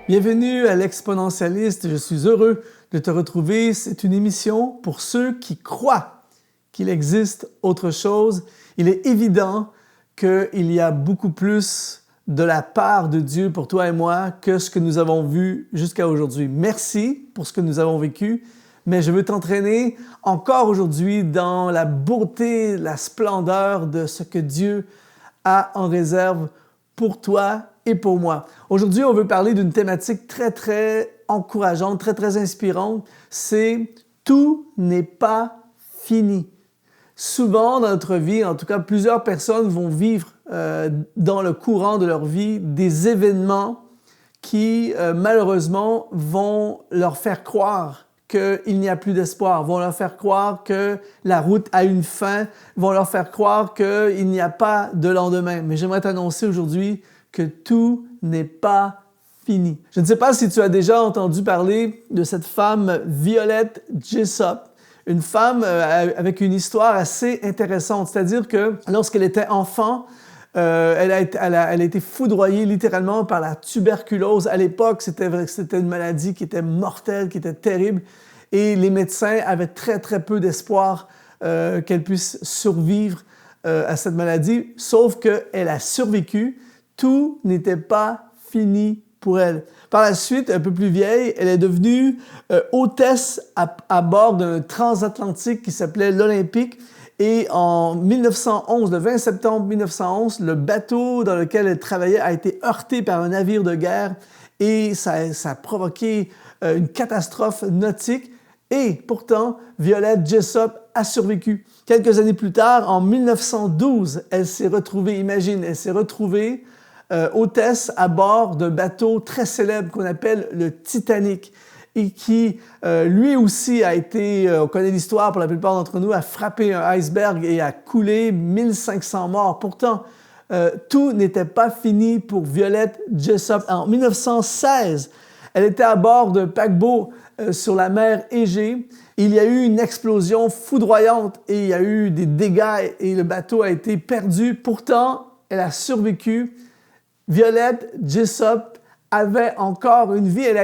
Bienvenue à l'Exponentialiste, je suis heureux de te retrouver. C'est une émission pour ceux qui croient qu'il existe autre chose. Il est évident qu'il y a beaucoup plus de la part de Dieu pour toi et moi que ce que nous avons vu jusqu'à aujourd'hui. Merci pour ce que nous avons vécu, mais je veux t'entraîner encore aujourd'hui dans la beauté, la splendeur de ce que Dieu a en réserve pour toi et pour moi. Aujourd'hui, on veut parler d'une thématique très encourageante, très inspirante. C'est « Tout n'est pas fini ». Souvent dans notre vie, en tout cas plusieurs personnes vont vivre dans le courant de leur vie des événements qui malheureusement vont leur faire croire qu'il n'y a plus d'espoir, vont leur faire croire que la route a une fin, vont leur faire croire qu'il n'y a pas de lendemain. Mais j'aimerais t'annoncer aujourd'hui que tout n'est pas fini. Je ne sais pas si tu as déjà entendu parler de cette femme Violette Jessop, une femme avec une histoire assez intéressante. C'est-à-dire que lorsqu'elle était enfant, elle a été foudroyée littéralement par la tuberculose. À l'époque, c'était une maladie qui était mortelle, qui était terrible. Et les médecins avaient très peu d'espoir qu'elle puisse survivre à cette maladie. Sauf qu'elle a survécu. Tout n'était pas fini pour elle. Par la suite, un peu plus vieille, elle est devenue hôtesse à bord d'un transatlantique qui s'appelait l'Olympique. Et en 1911, le 20 septembre 1911, le bateau dans lequel elle travaillait a été heurté par un navire de guerre et ça a provoqué une catastrophe nautique. Et pourtant, Violette Jessop a survécu. Quelques années plus tard, en 1912, elle s'est retrouvée, imagine, elle s'est retrouvée hôtesse à bord d'un bateau très célèbre qu'on appelle le Titanic et qui, lui aussi, a été, on connaît l'histoire pour la plupart d'entre nous, a frappé un iceberg et a coulé 1500 morts. Pourtant, tout n'était pas fini pour Violette Jessop. En 1916, elle était à bord d'un paquebot sur la mer Égée. Il y a eu une explosion foudroyante et il y a eu des dégâts et le bateau a été perdu. Pourtant, elle a survécu. Violette Jessop avait encore une vie. Elle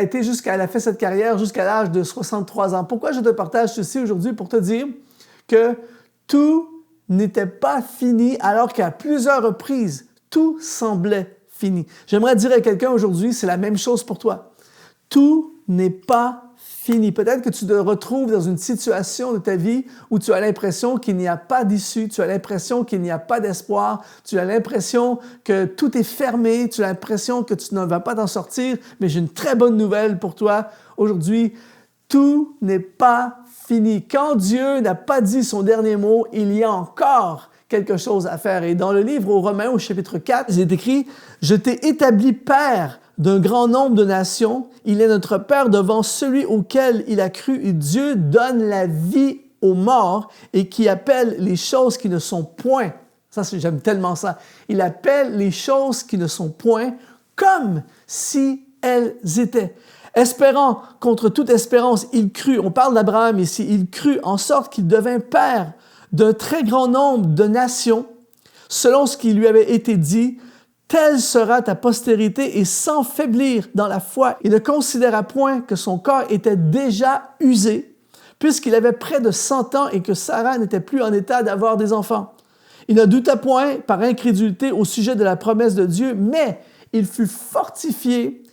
a fait cette carrière jusqu'à l'âge de 63 ans. Pourquoi je te partage ceci aujourd'hui? Pour te dire que tout n'était pas fini alors qu'à plusieurs reprises, tout semblait fini. J'aimerais dire à quelqu'un aujourd'hui, c'est la même chose pour toi. Tout n'est pas fini. Peut-être que tu te retrouves dans une situation de ta vie où tu as l'impression qu'il n'y a pas d'issue, tu as l'impression qu'il n'y a pas d'espoir, tu as l'impression que tout est fermé, tu as l'impression que tu ne vas pas t'en sortir, mais j'ai une très bonne nouvelle pour toi. Aujourd'hui, tout n'est pas fini. Quand Dieu n'a pas dit son dernier mot, il y a encore quelque chose à faire. Et dans le livre aux Romains, au chapitre 4, il est écrit « Je t'ai établi père d'un grand nombre de nations. Il est notre Père devant celui auquel il a cru. Et Dieu donne la vie aux morts et qui appelle les choses qui ne sont point. » Ça, j'aime tellement ça. Il appelle les choses qui ne sont point comme si elles étaient. Espérant contre toute espérance, il crut. On parle d'Abraham ici. Il crut en sorte qu'il devint père d'un très grand nombre de nations, selon ce qui lui avait été dit. Telle sera ta postérité, et sans faiblir dans la foi, il ne considéra point que son corps était déjà usé, puisqu'il avait près de 100 ans et que Sarah n'était plus en état d'avoir des enfants. Il ne douta point par incrédulité au sujet de la promesse de Dieu, mais il fut fortifié,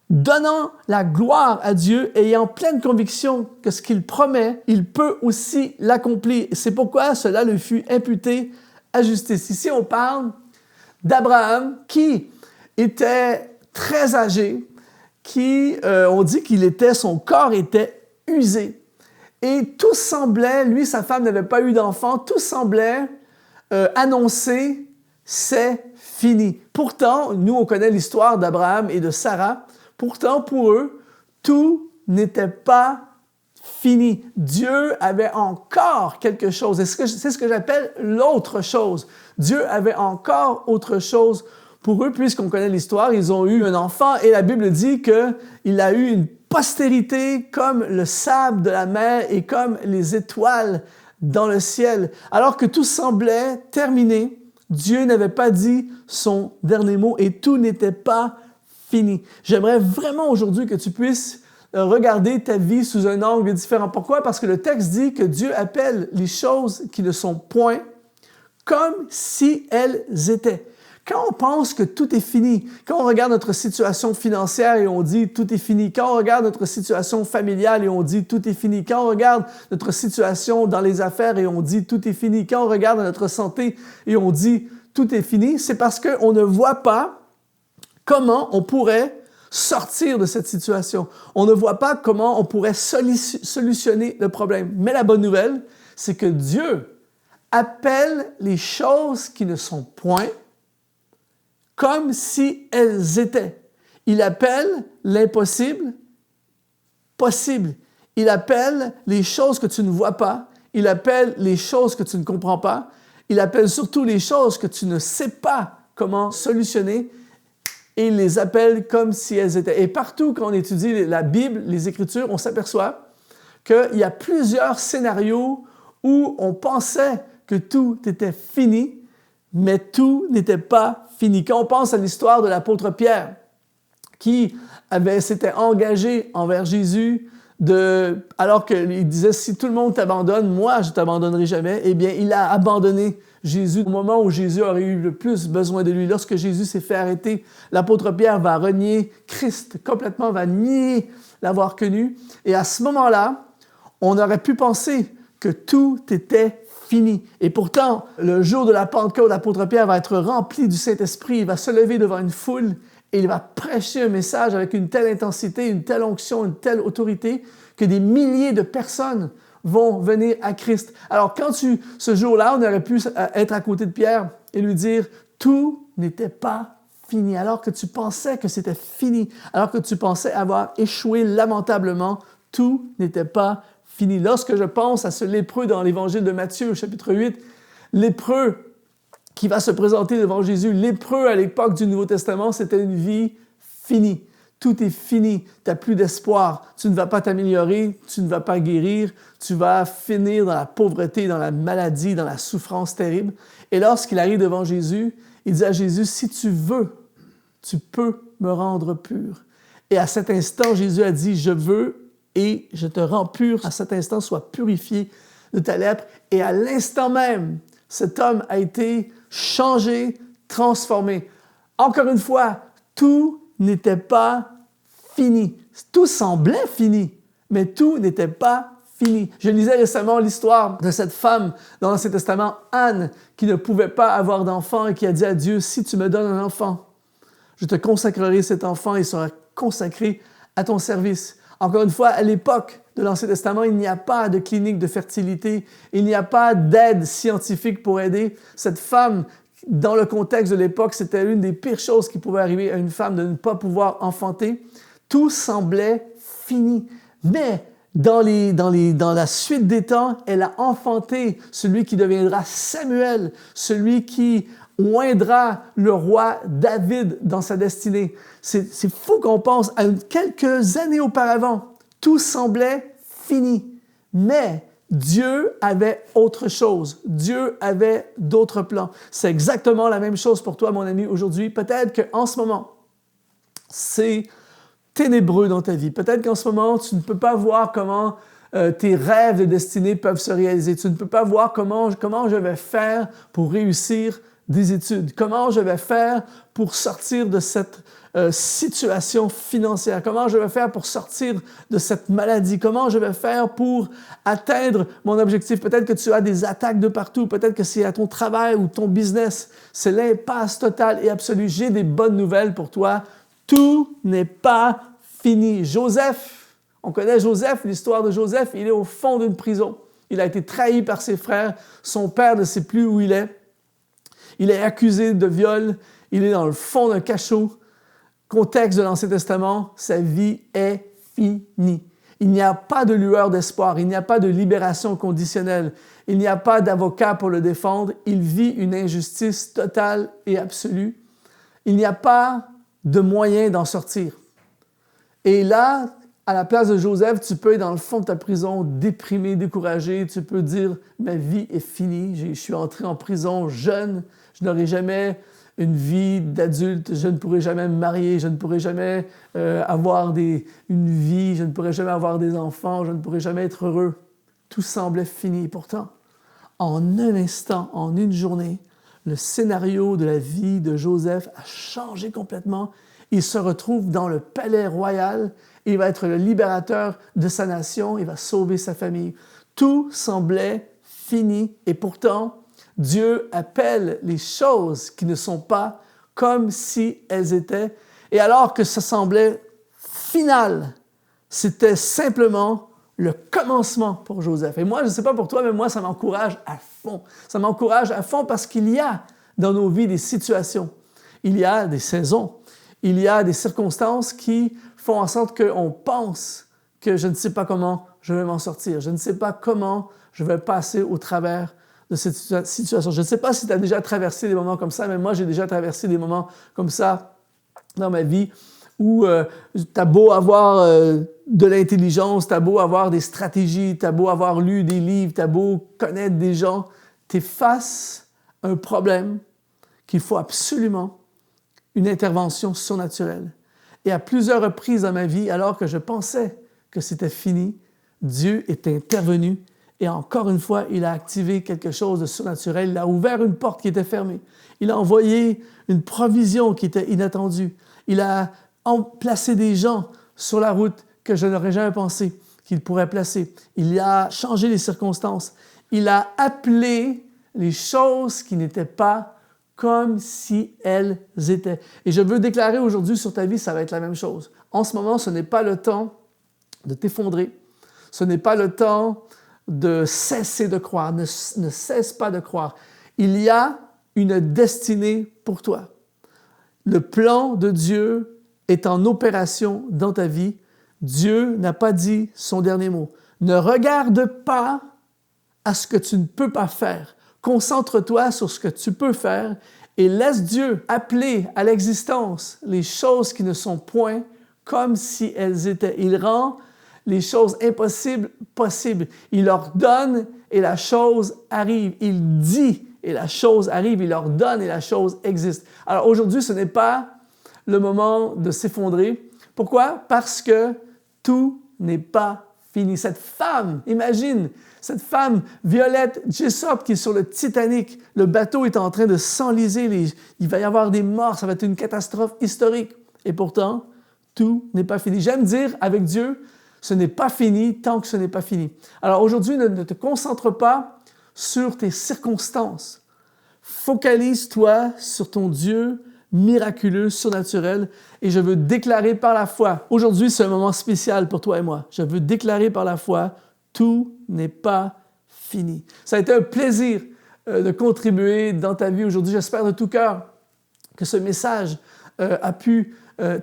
donnant la gloire à Dieu, ayant pleine conviction que ce qu'il promet, il peut aussi l'accomplir. C'est pourquoi cela lui fut imputé à justice. Ici, on parle d'Abraham qui était très âgé, on dit son corps était usé. Et tout semblait, lui, sa femme n'avait pas eu d'enfant, tout semblait annoncer « c'est fini ». Pourtant, nous, on connaît l'histoire d'Abraham et de Sarah. Pourtant, pour eux, tout n'était pas fini. Dieu avait encore quelque chose. C'est ce que j'appelle l'autre chose. Dieu avait encore autre chose pour eux, puisqu'on connaît l'histoire. Ils ont eu un enfant et la Bible dit qu'il a eu une postérité comme le sable de la mer et comme les étoiles dans le ciel. Alors que tout semblait terminé, Dieu n'avait pas dit son dernier mot et tout n'était pas fini. J'aimerais vraiment aujourd'hui que tu puisses regarder ta vie sous un angle différent. Pourquoi? Parce que le texte dit que Dieu appelle les choses qui ne sont point comme si elles étaient. Quand on pense que tout est fini, quand on regarde notre situation financière et on dit tout est fini, quand on regarde notre situation familiale et on dit tout est fini, quand on regarde notre situation dans les affaires et on dit tout est fini, quand on regarde notre santé et on dit tout est fini, c'est parce qu'on ne voit pas comment on pourrait sortir de cette situation. On ne voit pas comment on pourrait solutionner le problème. Mais la bonne nouvelle, c'est que Dieu appelle les choses qui ne sont point comme si elles étaient. Il appelle l'impossible possible. Il appelle les choses que tu ne vois pas. Il appelle les choses que tu ne comprends pas. Il appelle surtout les choses que tu ne sais pas comment solutionner. Et il les appelle comme si elles étaient. Et partout, quand on étudie la Bible, les Écritures, on s'aperçoit qu'il y a plusieurs scénarios où on pensait que tout était fini, mais tout n'était pas fini. Quand on pense à l'histoire de l'apôtre Pierre, qui s'était engagé envers Jésus, alors qu'il disait « Si tout le monde t'abandonne, moi je ne t'abandonnerai jamais », eh bien, il a abandonné Jésus au moment où Jésus aurait eu le plus besoin de lui. Lorsque Jésus s'est fait arrêter, l'apôtre Pierre va renier Christ complètement, va nier l'avoir connu. Et à ce moment-là, on aurait pu penser que tout était fini. Et pourtant, le jour de la Pentecôte, l'apôtre Pierre va être rempli du Saint-Esprit. Il va se lever devant une foule et il va prêcher un message avec une telle intensité, une telle onction, une telle autorité que des milliers de personnes vont venir à Christ. Alors, ce jour-là, on aurait pu être à côté de Pierre et lui dire « Tout n'était pas fini. » Alors que tu pensais que c'était fini, alors que tu pensais avoir échoué lamentablement, tout n'était pas fini. Lorsque je pense à ce lépreux dans l'Évangile de Matthieu, au chapitre 8, lépreux qui va se présenter devant Jésus, lépreux à l'époque du Nouveau Testament, c'était une vie finie. Tout est fini, tu n'as plus d'espoir, tu ne vas pas t'améliorer, tu ne vas pas guérir, tu vas finir dans la pauvreté, dans la maladie, dans la souffrance terrible. Et lorsqu'il arrive devant Jésus, il dit à Jésus, « Si tu veux, tu peux me rendre pur. » Et à cet instant, Jésus a dit, « Je veux et je te rends pur. » À cet instant, sois purifié de ta lèpre. Et à l'instant même, cet homme a été changé, transformé. Encore une fois, tout n'était pas fini. Tout semblait fini, mais tout n'était pas fini. Je lisais récemment l'histoire de cette femme dans l'Ancien Testament, Anne, qui ne pouvait pas avoir d'enfant et qui a dit à Dieu, « Si tu me donnes un enfant, je te consacrerai cet enfant et il sera consacré à ton service. » Encore une fois, à l'époque de l'Ancien Testament, il n'y a pas de clinique de fertilité, il n'y a pas d'aide scientifique pour aider cette femme. Dans le contexte de l'époque, c'était l'une des pires choses qui pouvait arriver à une femme de ne pas pouvoir enfanter. Tout semblait fini. Mais dans la suite des temps, elle a enfanté celui qui deviendra Samuel, celui qui oindra le roi David dans sa destinée. C'est fou qu'on pense à quelques années auparavant. Tout semblait fini. Mais Dieu avait autre chose. Dieu avait d'autres plans. C'est exactement la même chose pour toi, mon ami, aujourd'hui. Peut-être qu'en ce moment, c'est ténébreux dans ta vie. Peut-être qu'en ce moment, tu ne peux pas voir comment tes rêves de destinée peuvent se réaliser. Tu ne peux pas voir comment je vais faire pour réussir des études. Comment je vais faire pour sortir de cette situation financière? Comment je vais faire pour sortir de cette maladie? Comment je vais faire pour atteindre mon objectif? Peut-être que tu as des attaques de partout. Peut-être que c'est à ton travail ou ton business. C'est l'impasse totale et absolue. J'ai des bonnes nouvelles pour toi. Tout n'est pas fini. Joseph, on connaît Joseph, l'histoire de Joseph. Il est au fond d'une prison. Il a été trahi par ses frères. Son père ne sait plus où il est. Il est accusé de viol. Il est dans le fond d'un cachot. Contexte de l'Ancien Testament, sa vie est finie. Il n'y a pas de lueur d'espoir. Il n'y a pas de libération conditionnelle. Il n'y a pas d'avocat pour le défendre. Il vit une injustice totale et absolue. Il n'y a pas de moyen d'en sortir. Et là, à la place de Joseph, tu peux être dans le fond de ta prison, déprimé, découragé. Tu peux dire, ma vie est finie. Je suis entré en prison jeune. Je n'aurai jamais une vie d'adulte, je ne pourrai jamais me marier, je ne pourrai jamais avoir une vie, je ne pourrai jamais avoir des enfants, je ne pourrai jamais être heureux. Tout semblait fini. Pourtant, en un instant, en une journée, le scénario de la vie de Joseph a changé complètement. Il se retrouve dans le palais royal. Il va être le libérateur de sa nation. Il va sauver sa famille. Tout semblait fini. Et pourtant, Dieu appelle les choses qui ne sont pas comme si elles étaient. Et alors que ça semblait final, c'était simplement le commencement pour Joseph. Et moi, je ne sais pas pour toi, mais moi, ça m'encourage à fond. Ça m'encourage à fond parce qu'il y a dans nos vies des situations, il y a des saisons, il y a des circonstances qui font en sorte qu'on pense que je ne sais pas comment je vais m'en sortir, je ne sais pas comment je vais passer au travers de cette situation. Je ne sais pas si tu as déjà traversé des moments comme ça, mais moi, j'ai déjà traversé des moments comme ça dans ma vie où tu as beau avoir de l'intelligence, tu as beau avoir des stratégies, tu as beau avoir lu des livres, tu as beau connaître des gens, tu es face à un problème qu'il faut absolument une intervention surnaturelle. Et à plusieurs reprises dans ma vie, alors que je pensais que c'était fini, Dieu est intervenu et encore une fois, il a activé quelque chose de surnaturel. Il a ouvert une porte qui était fermée. Il a envoyé une provision qui était inattendue. Il a placé des gens sur la route que je n'aurais jamais pensé qu'il pourrait placer. Il a changé les circonstances. Il a appelé les choses qui n'étaient pas comme si elles étaient. Et je veux déclarer aujourd'hui sur ta vie, ça va être la même chose. En ce moment, ce n'est pas le temps de t'effondrer. Ce n'est pas le temps de cesser de croire. Ne cesse pas de croire. Il y a une destinée pour toi. Le plan de Dieu est en opération dans ta vie. Dieu n'a pas dit son dernier mot. Ne regarde pas à ce que tu ne peux pas faire. Concentre-toi sur ce que tu peux faire et laisse Dieu appeler à l'existence les choses qui ne sont point comme si elles étaient. Il rend les choses impossibles possibles. Il ordonne et la chose arrive. Il dit et la chose arrive. Il ordonne et la chose existe. Alors aujourd'hui, ce n'est pas le moment de s'effondrer. Pourquoi? Parce que tout n'est pas fini. Cette femme, imagine, cette femme, Violette Jessop, qui est sur le Titanic, le bateau est en train de s'enliser, il va y avoir des morts, ça va être une catastrophe historique. Et pourtant, tout n'est pas fini. J'aime dire, avec Dieu, ce n'est pas fini tant que ce n'est pas fini. Alors aujourd'hui, ne te concentre pas sur tes circonstances. Focalise-toi sur ton Dieu miraculeux, surnaturel, et je veux déclarer par la foi. Aujourd'hui, c'est un moment spécial pour toi et moi. Je veux déclarer par la foi, tout n'est pas fini. Ça a été un plaisir de contribuer dans ta vie aujourd'hui. J'espère de tout cœur que ce message a pu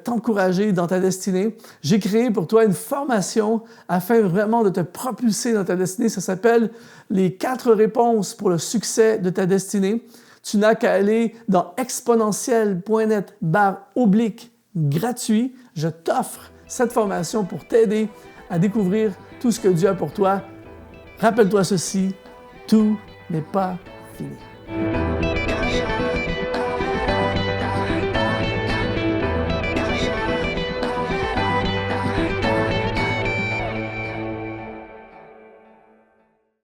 t'encourager dans ta destinée. J'ai créé pour toi une formation afin vraiment de te propulser dans ta destinée. Ça s'appelle « Les 4 réponses pour le succès de ta destinée ». Tu n'as qu'à aller dans exponentiel.net/gratuit. Je t'offre cette formation pour t'aider à découvrir tout ce que Dieu a pour toi. Rappelle-toi ceci, tout n'est pas fini.